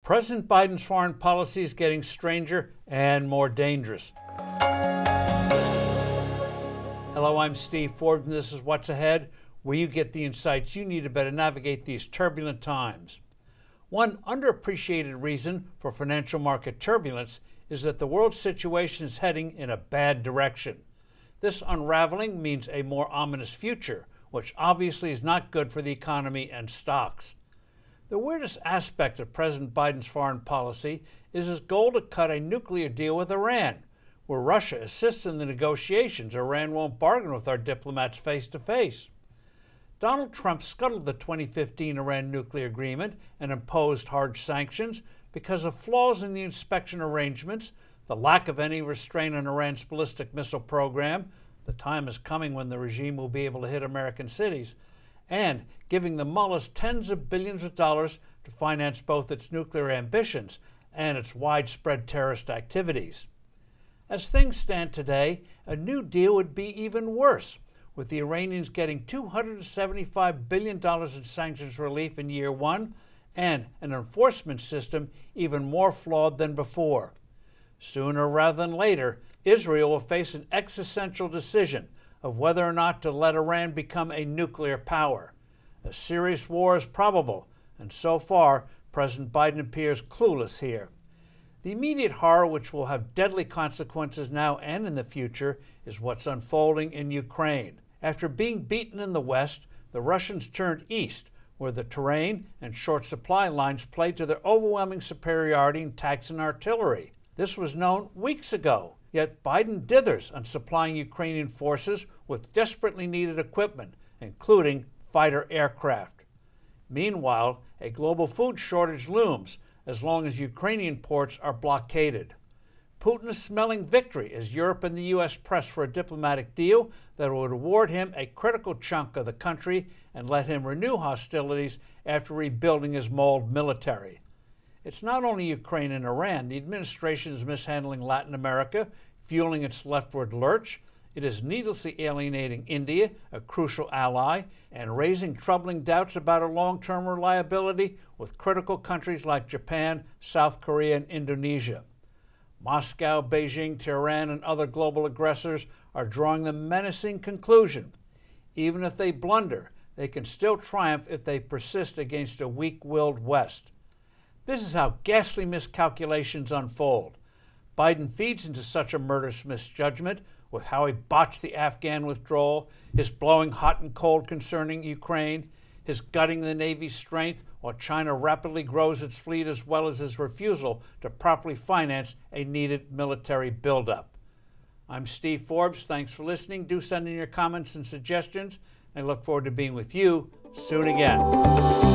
President Biden's foreign policy is getting stranger and more dangerous. Hello, I'm Steve Forbes, and this is What's Ahead, where you get the insights you need to better navigate these turbulent times. One underappreciated reason for financial market turbulence is that the world situation is heading in a bad direction. This unraveling means a more ominous future, which obviously is not good for the economy and stocks. The weirdest aspect of President Biden's foreign policy is his goal to cut a nuclear deal with Iran. Where Russia assists in the negotiations, Iran won't bargain with our diplomats face to face. Donald Trump scuttled the 2015 Iran nuclear agreement and imposed harsh sanctions because of flaws in the inspection arrangements, the lack of any restraint on Iran's ballistic missile program — the time is coming when the regime will be able to hit American cities — and giving the mullahs tens of billions of dollars to finance both its nuclear ambitions and its widespread terrorist activities. As things stand today, a new deal would be even worse, with the Iranians getting $275 billion in sanctions relief in year one and an enforcement system even more flawed than before. Sooner rather than later, Israel will face an existential decision of whether or not to let Iran become a nuclear power. A serious war is probable, and so far, President Biden appears clueless here. The immediate horror, which will have deadly consequences now and in the future, is what's unfolding in Ukraine. After being beaten in the West, the Russians turned east, where the terrain and short supply lines played to their overwhelming superiority in tanks and artillery. This was known weeks ago. Yet Biden dithers on supplying Ukrainian forces with desperately needed equipment, including fighter aircraft. Meanwhile, a global food shortage looms as long as Ukrainian ports are blockaded. Putin is smelling victory as Europe and the U.S. press for a diplomatic deal that would award him a critical chunk of the country and let him renew hostilities after rebuilding his mauled military. It's not only Ukraine and Iran. The administration is mishandling Latin America, fueling its leftward lurch. It is needlessly alienating India, a crucial ally, and raising troubling doubts about our long-term reliability with critical countries like Japan, South Korea, and Indonesia. Moscow, Beijing, Tehran, and other global aggressors are drawing the menacing conclusion: even if they blunder, they can still triumph if they persist against a weak-willed West. This is how ghastly miscalculations unfold. Biden feeds into such a murderous misjudgment with how he botched the Afghan withdrawal, his blowing hot and cold concerning Ukraine, his gutting the Navy's strength while China rapidly grows its fleet, as well as his refusal to properly finance a needed military buildup. I'm Steve Forbes. Thanks for listening. Do send in your comments and suggestions. I look forward to being with you soon again.